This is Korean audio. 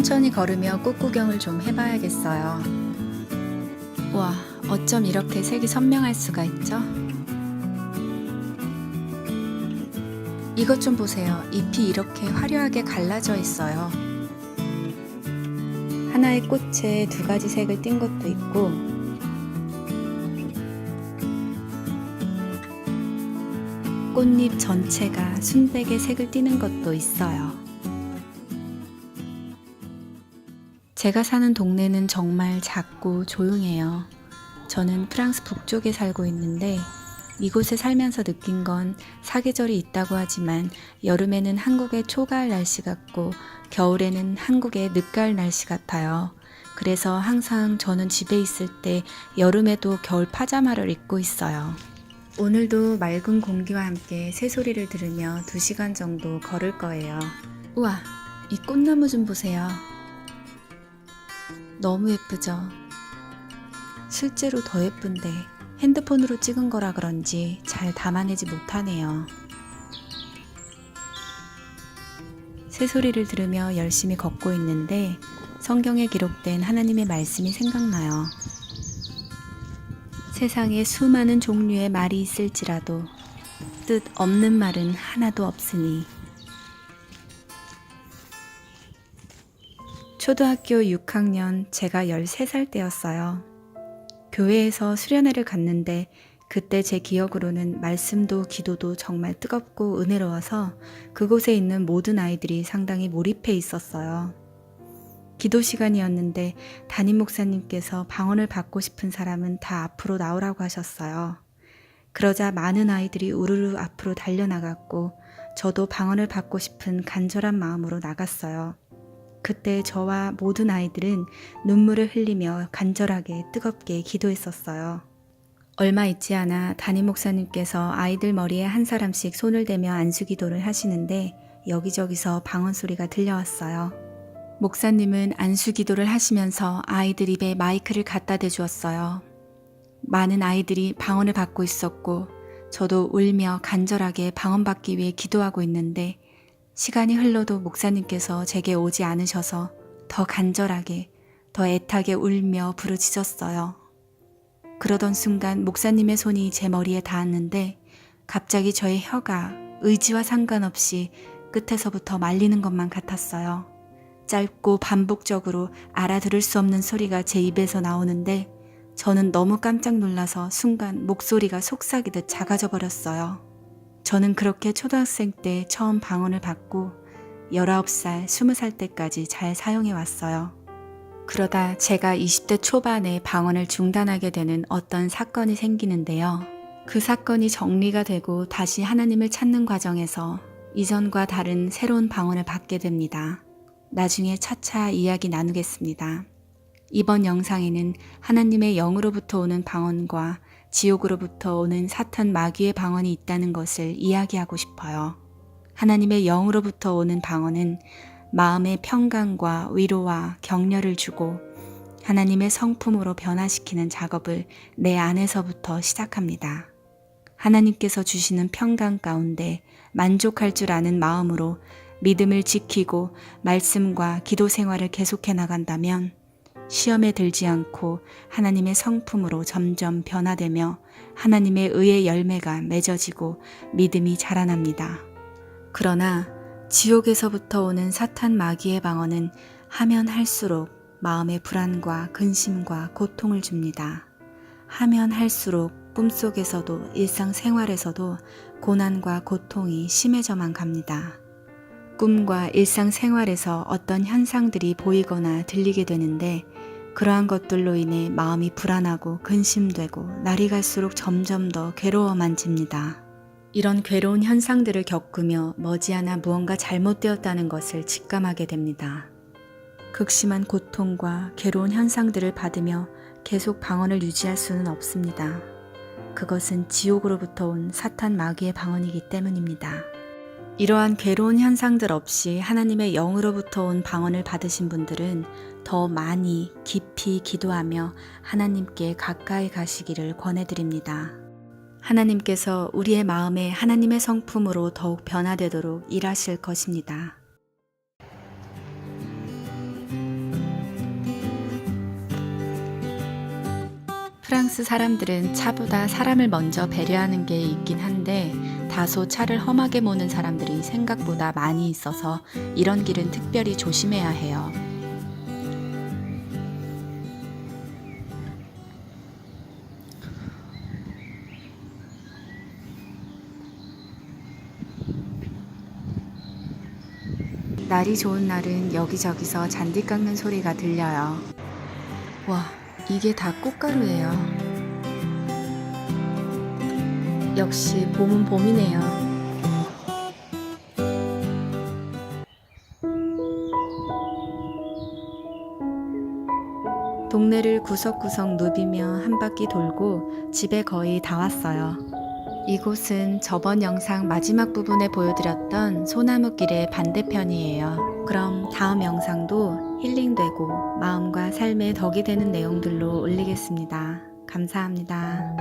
천천히 걸으며 꽃 구경을 좀 해봐야겠어요. 와, 어쩜 이렇게 색이 선명할 수가 있죠? 이것 좀 보세요. 잎이 이렇게 화려하게 갈라져 있어요. 하나의 꽃에 두 가지 색을 띤 것도 있고, 꽃잎 전체가 순백의 색을 띠는 것도 있어요. 제가 사는 동네는 정말 작고 조용해요. 저는 프랑스 북쪽에 살고 있는데 이곳에 살면서 느낀 건 사계절이 있다고 하지만 여름에는 한국의 초가을 날씨 같고 겨울에는 한국의 늦가을 날씨 같아요. 그래서 항상 저는 집에 있을 때 여름에도 겨울 파자마를 입고 있어요. 오늘도 맑은 공기와 함께 새소리를 들으며 2시간 정도 걸을 거예요. 우와, 이 꽃나무 좀 보세요. 너무 예쁘죠? 실제로 더 예쁜데 핸드폰으로 찍은 거라 그런지 잘 담아내지 못하네요. 새소리를 들으며 열심히 걷고 있는데 성경에 기록된 하나님의 말씀이 생각나요. 세상에 수많은 종류의 말이 있을지라도 뜻 없는 말은 하나도 없으니. 초등학교 6학년 제가 13살 때였어요. 교회에서 수련회를 갔는데 그때 제 기억으로는 말씀도 기도도 정말 뜨겁고 은혜로워서 그곳에 있는 모든 아이들이 상당히 몰입해 있었어요. 기도 시간이었는데 담임 목사님께서 방언을 받고 싶은 사람은 다 앞으로 나오라고 하셨어요. 그러자 많은 아이들이 우르르 앞으로 달려나갔고 저도 방언을 받고 싶은 간절한 마음으로 나갔어요. 그때 저와 모든 아이들은 눈물을 흘리며 간절하게 뜨겁게 기도했었어요. 얼마 있지 않아 담임 목사님께서 아이들 머리에 한 사람씩 손을 대며 안수기도를 하시는데 여기저기서 방언 소리가 들려왔어요. 목사님은 안수기도를 하시면서 아이들 입에 마이크를 갖다 대주었어요. 많은 아이들이 방언을 받고 있었고 저도 울며 간절하게 방언받기 위해 기도하고 있는데 시간이 흘러도 목사님께서 제게 오지 않으셔서 더 간절하게, 더 애타게 울며 부르짖었어요. 그러던 순간 목사님의 손이 제 머리에 닿았는데 갑자기 저의 혀가 의지와 상관없이 끝에서부터 말리는 것만 같았어요. 짧고 반복적으로 알아들을 수 없는 소리가 제 입에서 나오는데 저는 너무 깜짝 놀라서 순간 목소리가 속삭이듯 작아져 버렸어요. 저는 그렇게 초등학생 때 처음 방언을 받고 19살, 20살 때까지 잘 사용해 왔어요. 그러다 제가 20대 초반에 방언을 중단하게 되는 어떤 사건이 생기는데요. 그 사건이 정리가 되고 다시 하나님을 찾는 과정에서 이전과 다른 새로운 방언을 받게 됩니다. 나중에 차차 이야기 나누겠습니다. 이번 영상에는 하나님의 영으로부터 오는 방언과 지옥으로부터 오는 사탄 마귀의 방언이 있다는 것을 이야기하고 싶어요. 하나님의 영으로부터 오는 방언은 마음의 평강과 위로와 격려를 주고 하나님의 성품으로 변화시키는 작업을 내 안에서부터 시작합니다. 하나님께서 주시는 평강 가운데 만족할 줄 아는 마음으로 믿음을 지키고 말씀과 기도 생활을 계속해 나간다면 시험에 들지 않고 하나님의 성품으로 점점 변화되며 하나님의 의의 열매가 맺어지고 믿음이 자라납니다. 그러나 지옥에서부터 오는 사탄 마귀의 방언은 하면 할수록 마음의 불안과 근심과 고통을 줍니다. 하면 할수록 꿈속에서도 일상생활에서도 고난과 고통이 심해져만 갑니다. 꿈과 일상생활에서 어떤 현상들이 보이거나 들리게 되는데 그러한 것들로 인해 마음이 불안하고 근심되고 날이 갈수록 점점 더 괴로워만집니다. 이런 괴로운 현상들을 겪으며 머지않아 무언가 잘못되었다는 것을 직감하게 됩니다. 극심한 고통과 괴로운 현상들을 받으며 계속 방언을 유지할 수는 없습니다. 그것은 지옥으로부터 온 사탄 마귀의 방언이기 때문입니다. 이러한 괴로운 현상들 없이 하나님의 영으로부터 온 방언을 받으신 분들은 더 많이 깊이 기도하며 하나님께 가까이 가시기를 권해드립니다. 하나님께서 우리의 마음에 하나님의 성품으로 더욱 변화되도록 일하실 것입니다. 프랑스 사람들은 차보다 사람을 먼저 배려하는 게 있긴 한데 다소 차를 험하게 모는 사람들이 생각보다 많이 있어서 이런 길은 특별히 조심해야 해요. 날이 좋은 날은 여기저기서 잔디 깎는 소리가 들려요. 와, 이게 다 꽃가루예요. 역시 봄은 봄이네요. 동네를 구석구석 누비며 한 바퀴 돌고 집에 거의 다 왔어요. 이곳은 저번 영상 마지막 부분에 보여드렸던 소나무길의 반대편이에요. 그럼 다음 영상도 힐링되고 마음과 삶에 덕이 되는 내용들로 올리겠습니다. 감사합니다.